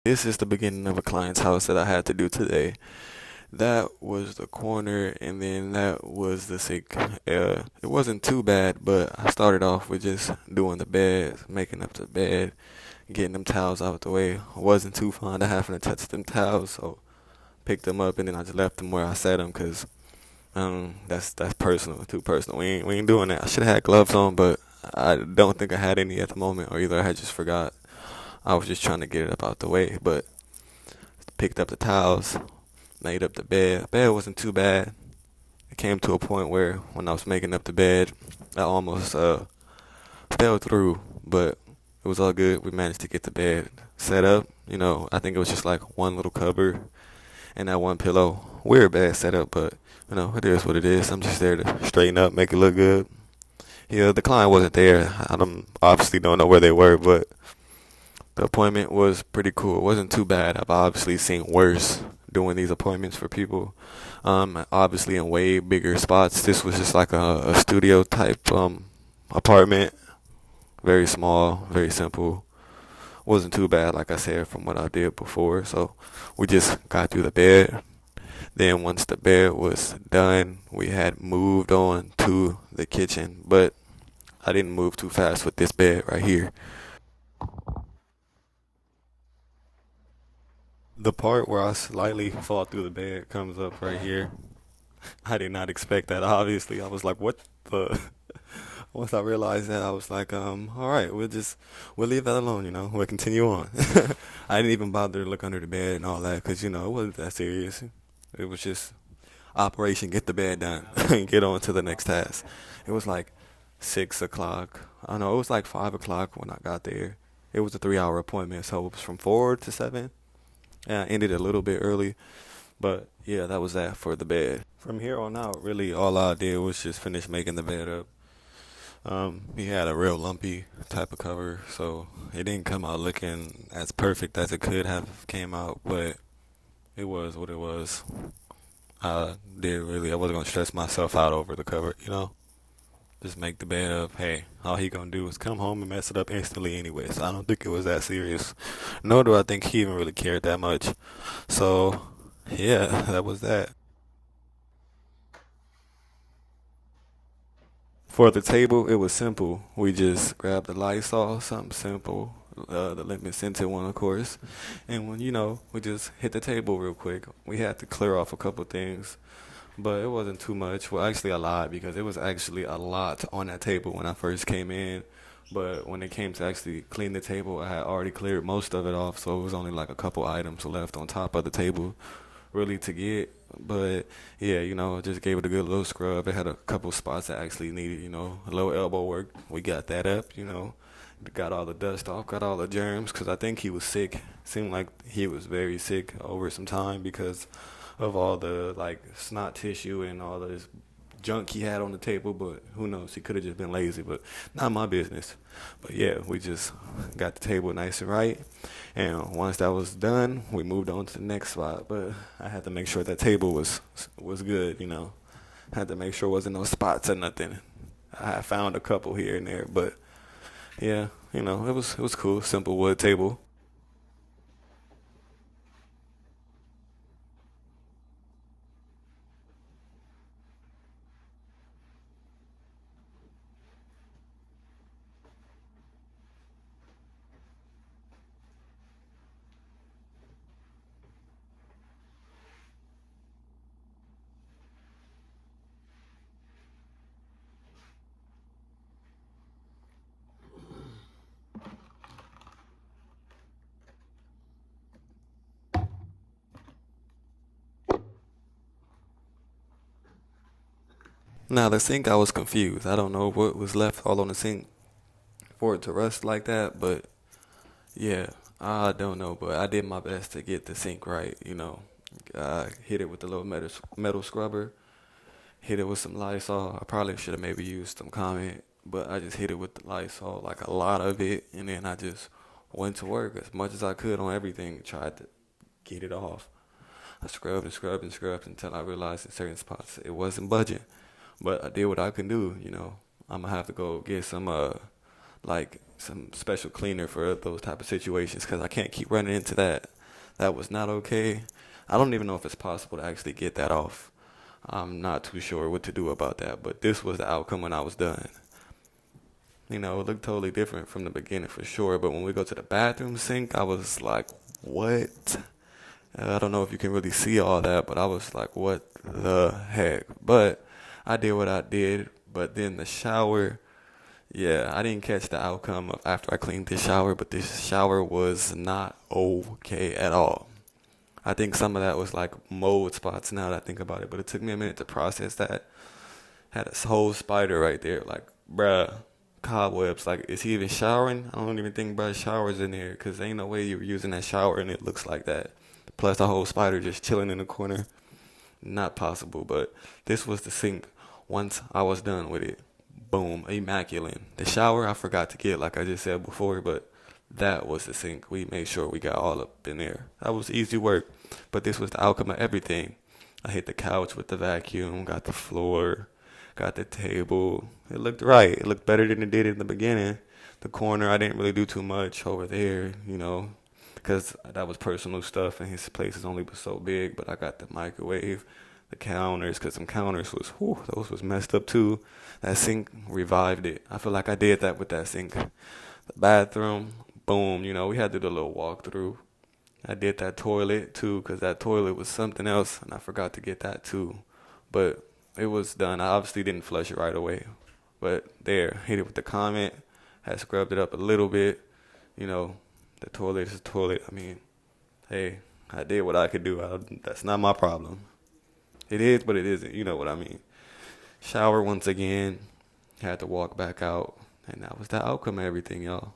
This is the beginning of a client's house that I had to do today. That was the corner, and then that was the sink. It wasn't too bad, but I started off with just doing the bed, making up the bed, getting them towels out the way. I wasn't too fond of having to touch them towels, so picked them up and then I just left them where I set them because that's personal, too personal. We ain't doing that. I should have had gloves on, but I don't think I had any at the moment, or either I had just forgot. I was just trying to get it up out the way, but picked up the towels, made up the bed. The bed wasn't too bad. It came to a point where when I was making up the bed, I almost fell through, but it was all good. We managed to get the bed set up. I think it was just like one little cupboard and that one pillow. Weird bed setup, but it is what it is. I'm just there to straighten up, make it look good. Yeah, the client wasn't there. I obviously don't know where they were, but the appointment was pretty cool. It wasn't too bad. I've obviously seen worse doing these appointments for people. Obviously in way bigger spots. This was just like a studio type apartment. Very small, very simple. Wasn't too bad, like I said, from what I did before. So we just got through the bed. Then once the bed was done, we had moved on to the kitchen. But I didn't move too fast with this bed right here. The part where I slightly fall through the bed comes up right here. I did not expect that. Obviously, I was like, "What the?" Once I realized that, I was like, all right, we'll leave that alone. We'll continue on." I didn't even bother to look under the bed and all that because it wasn't that serious. It was just operation get the bed done and get on to the next task. It was like 6 o'clock. I know it was like 5 o'clock when I got there. It was a 3 hour appointment, so it was from 4 to 7. Yeah, I ended a little bit early, but yeah, that was that for the bed. From here on out, really all I did was just finish making the bed up. He had a real lumpy type of cover, so it didn't come out looking as perfect as it could have came out, but it was what it was. I wasn't gonna stress myself out over the cover. Just make the bed up. Hey, all he gonna do is come home and mess it up instantly anyway. So I don't think it was that serious. Nor do I think he even really cared that much. So yeah, that was that. For the table, it was simple. We just grabbed the Lysol, something simple, the lemon scented one, of course. And when we just hit the table real quick. We had to clear off a couple things, but it wasn't too much. Well, actually, a lot because it was actually a lot on that table when I first came in. But when it came to actually clean the table, I had already cleared most of it off, so it was only like a couple items left on top of the table, really to get. But yeah, just gave it a good little scrub. It had a couple spots that actually needed, a little elbow work. We got that up. Got all the dust off, got all the germs, because I think he was sick. Seemed like he was very sick over some time because of all the like snot tissue and all this junk he had on the table, but who knows? He could have just been lazy, but not my business. But yeah, we just got the table nice and right. And once that was done, we moved on to the next spot. But I had to make sure that table was good. Had to make sure there wasn't no spots or nothing. I found a couple here and there, but yeah, it was cool. Simple wood table. Now the sink, I was confused. I don't know what was left all on the sink for it to rust like that, but yeah, I don't know, but I did my best to get the sink right. I hit it with the little metal scrubber, hit it with some Lysol. I probably should have maybe used some comment, but I just hit it with the Lysol, like a lot of it, and then I just went to work as much as I could on everything, tried to get it off. I scrubbed and scrubbed and scrubbed until I realized in certain spots it wasn't budging. But I did what I can do. I'm gonna have to go get some like some special cleaner for those type of situations because I can't keep running into that. That was not okay. I don't even know if it's possible to actually get that off. I'm not too sure what to do about that, but this was the outcome when I was done. It looked totally different from the beginning for sure, but when we go to the bathroom sink, I was like, what? I don't know if you can really see all that, but I was like, what the heck? But I did what I did, but then the shower, yeah, I didn't catch the outcome of after I cleaned this shower, but this shower was not okay at all. I think some of that was like mold spots now that I think about it, but it took me a minute to process that. Had a whole spider right there, like, bruh, cobwebs. Like, is he even showering? I don't even think bruh showers in there, because ain't no way you were using that shower and it looks like that. Plus a whole spider just chilling in the corner. Not possible, but this was the sink once I was done with it. Boom, immaculate. The shower I forgot to get, like I just said before, but that was the sink. We made sure we got all up in there. That was easy work, but this was the outcome of everything. I hit the couch with the vacuum, got the floor, got the table. It looked right. It looked better than it did in the beginning. The corner, I didn't really do too much over there, because that was personal stuff and his place is only so big. But I got the microwave, the counters, because some counters was, whew, those was messed up too. That sink revived it. I feel like I did that with that sink. The bathroom, boom, we had to do a little walkthrough. I did that toilet too, because that toilet was something else and I forgot to get that too. But it was done. I obviously didn't flush it right away. But there, hit it with the comment, had scrubbed it up a little bit. The toilet is a toilet. I mean, hey, I did what I could do. That's not my problem. It is, but it isn't. You know what I mean. Shower once again. Had to walk back out. And that was the outcome of everything, y'all.